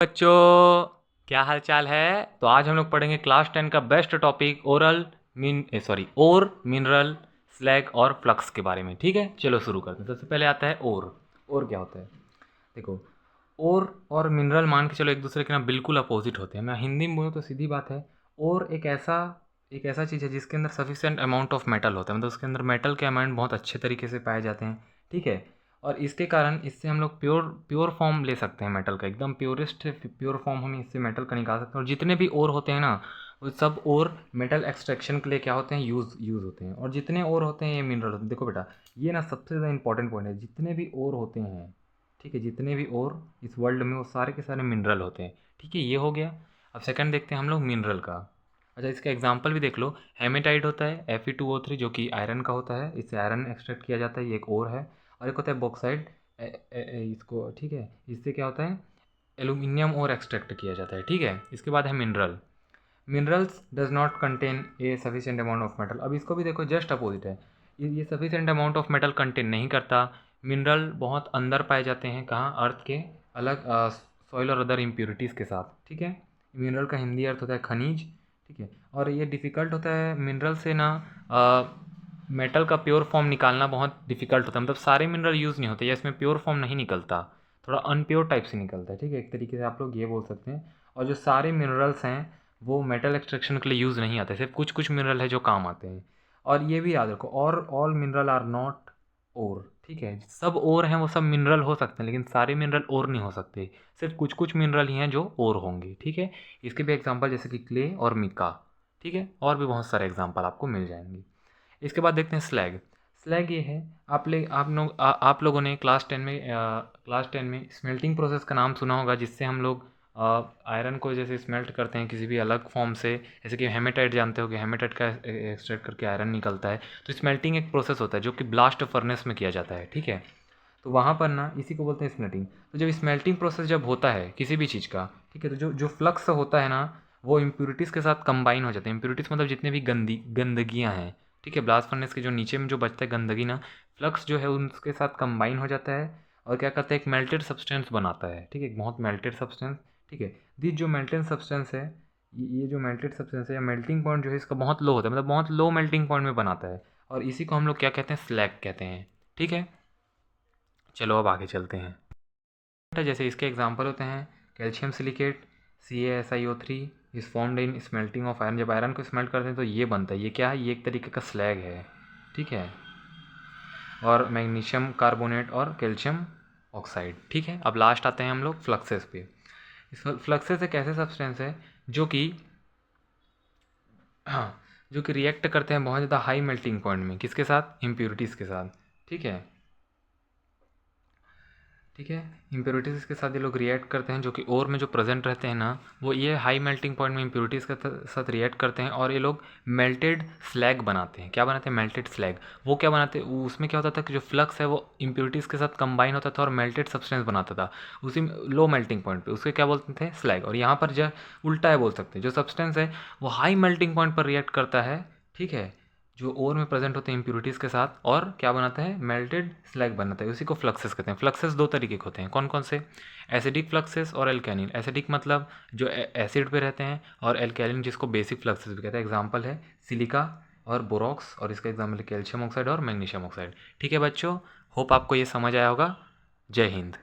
बच्चों, क्या हाल चाल है। तो आज हम लोग पढ़ेंगे क्लास 10 का बेस्ट टॉपिक ओर मिनरल स्लैग और फ्लक्स के बारे में। ठीक है, चलो शुरू करते हैं। सबसे पहले आता है ओर क्या होता है। देखो, ओर और मिनरल मान के चलो एक दूसरे के ना बिल्कुल अपोजिट होते हैं। मैं हिंदी में बोलूँ तो सीधी बात है, ओर एक ऐसा चीज़ है जिसके अंदर सफिशिएंट अमाउंट ऑफ मेटल होता है, मतलब उसके अंदर मेटल के अमाउंट बहुत अच्छे तरीके से पाए जाते हैं। ठीक है, और इसके कारण इससे हम लोग प्योर प्योर फॉर्म ले सकते हैं मेटल का, एकदम प्योरेस्ट प्योर फॉर्म हम इससे मेटल का निकाल सकते हैं। और जितने भी ओर होते हैं ना, वो सब ओर मेटल एक्सट्रैक्शन के लिए क्या होते हैं, यूज़ होते हैं। और जितने ओर होते हैं ये मिनरल होते हैं। देखो बेटा, ये ना सबसे ज़्यादा इंपॉर्टेंट पॉइंट है। जितने भी ओर होते हैं, ठीक है, जितने भी ओर इस वर्ल्ड में, वो सारे के सारे मिनरल होते हैं। ठीक है, ये हो गया। अब सेकंड देखते हैं हम लोग मिनरल का। अच्छा, इसका एग्जांपल भी देख लो। हेमेटाइट होता है Fe2O3, जो कि आयरन का होता है, इससे आयरन एक्सट्रैक्ट किया जाता है, ये एक और है। और एक होता है बॉक्साइड, इसको, ठीक है, इससे क्या होता है, एल्यूमिनियम और एक्सट्रैक्ट किया जाता है। ठीक है, इसके बाद है mineral. Minerals does not contain a sufficient amount of metal. अब इसको भी देखो, जस्ट अपोजिट है। ये sufficient amount of metal contain नहीं करता। मिनरल बहुत अंदर पाए जाते हैं, कहाँ, अर्थ के अलग सॉइल और अदर इम्प्योरिटीज़ के साथ। ठीक है, मिनरल का हिंदी अर्थ होता है खनिज। ठीक है, और ये डिफ़िकल्ट होता है मिनरल से ना, मेटल का प्योर फॉर्म निकालना बहुत डिफ़िकल्ट होता है। मतलब सारे मिनरल यूज़ नहीं होते या इसमें प्योर फॉर्म नहीं निकलता, थोड़ा अनप्योर टाइप से निकलता है। ठीक है, एक तरीके से आप लोग ये बोल सकते हैं। और जो सारे मिनरल्स हैं वो मेटल एक्सट्रैक्शन के लिए यूज़ नहीं आते, सिर्फ कुछ कुछ मिनरल है जो काम आते हैं। और ये भी याद रखो, और ऑल मिनरल आर नॉट ओर। ठीक है, सब ओर हैं, वो सब मिनरल हो सकते हैं, लेकिन सारे मिनरल ओर नहीं हो सकते। सिर्फ कुछ कुछ मिनरल ही हैं जो ओर होंगे। ठीक है, इसके भी एग्जांपल जैसे कि क्ले और मिका। ठीक है, और भी बहुत सारे एग्जांपल आपको मिल जाएंगे। इसके बाद देखते हैं स्लैग। स्लैग ये है, आप लोगों ने क्लास 10 में स्मेल्टिंग प्रोसेस का नाम सुना होगा, जिससे हम लोग आयरन को जैसे स्मेल्ट करते हैं किसी भी अलग फॉर्म से। जैसे कि हेमेटाइट जानते हो कि हेमेटाइट का एक्सट्रैक्ट करके आयरन निकलता है। तो स्मेल्टिंग एक प्रोसेस होता है जो कि ब्लास्ट फर्नेस में किया जाता है। ठीक है, तो वहाँ पर ना इसी को बोलते हैं स्मेल्टिंग। तो जब स्मेल्टिंग प्रोसेस जब होता है किसी भी चीज़ का, ठीक है, तो जो जो फ्लक्स होता है ना, वो इम्प्योरिटीज़ के साथ कंबाइन हो जाते हैं। इम्प्योरिटीज़ मतलब जितने भी गंदगियाँ हैं। ठीक है, ब्लास्ट फर्नेस के जो नीचे में जो बचता है गंदगी ना, फ्लक्स जो है उसके साथ कंबाइन हो जाता है और क्या करता है, एक मेल्टेड सब्सटेंस बनाता है। ठीक है, एक बहुत मेल्टेड सब्सटेंस। ठीक है, दिस जो मेल्टेड सब्सटेंस है, ये जो मेल्टेड सब्सटेंस है या मेल्टिंग पॉइंट जो है इसका बहुत लो होता है, मतलब बहुत लो मेल्टिंग पॉइंट में बनाता है। और इसी को हम लोग क्या कहते हैं, स्लैग कहते हैं। ठीक है, चलो अब आगे चलते हैं। जैसे इसके एग्जांपल होते हैं calcium silicate CaSiO3 is formed in smelting of iron. जब आयरन को स्मेल्ट करते हैं तो ये बनता है, ये क्या है, ये एक तरीके का स्लैग है। ठीक है, और मैग्नीशियम कार्बोनेट और कैल्शियम ऑक्साइड। ठीक है, अब लास्ट आते हैं हम लोग फ्लक्सेस पे। इस फ्लक्सेस एक ऐसे सब्सटेंस है जो कि, हाँ, जो कि रिएक्ट करते हैं बहुत ज़्यादा हाई मेल्टिंग पॉइंट में, किसके साथ, इम्प्योरिटीज़ के साथ। ठीक है, ठीक है, इम्प्योरिटीज़ के साथ ये लोग रिएक्ट करते हैं, जो कि ओर में जो प्रेजेंट रहते हैं ना, वो ये हाई मेल्टिंग पॉइंट में इम्प्योरिटीज़ के साथ रिएक्ट करते हैं और ये लोग मेल्टेड स्लैग बनाते हैं। क्या बनाते हैं, मेल्टेड स्लैग। वो क्या बनाते हैं, उसमें क्या होता था कि जो फ्लक्स है वो इम्प्योरिटीज़ के साथ कंबाइन होता था और मेल्टेड सब्सटेंस बनाता था उसी लो मेल्टिंग पॉइंट पे, उसके क्या बोलते थे, स्लैग। और यहाँ पर जो उल्टा है बोल सकते हैं, जो सब्सटेंस है वो हाई मेल्टिंग पॉइंट पर रिएक्ट करता है। ठीक है, जो ओर में प्रेजेंट होते हैं इम्प्योरिटीज़ के साथ, और क्या बनाता है, मेल्टेड स्लैग बनाता है। उसी को फ्लक्सेस कहते हैं। फ्लक्सेस दो तरीके के होते हैं, कौन कौन से, एसिडिक फ्लक्सेस और एल्केनिन। एसिडिक मतलब जो एसिड पे रहते हैं, और एल्केलिन जिसको बेसिक फ्लक्सेस भी कहते हैं। एग्जाम्पल है सिलिका और बोरॉक्स, और इसका एग्जाम्पल है कैल्शियम ऑक्साइड और मैग्नीशियम ऑक्साइड। ठीक है बच्चों, होप आपको ये समझ आया होगा। जय हिंद।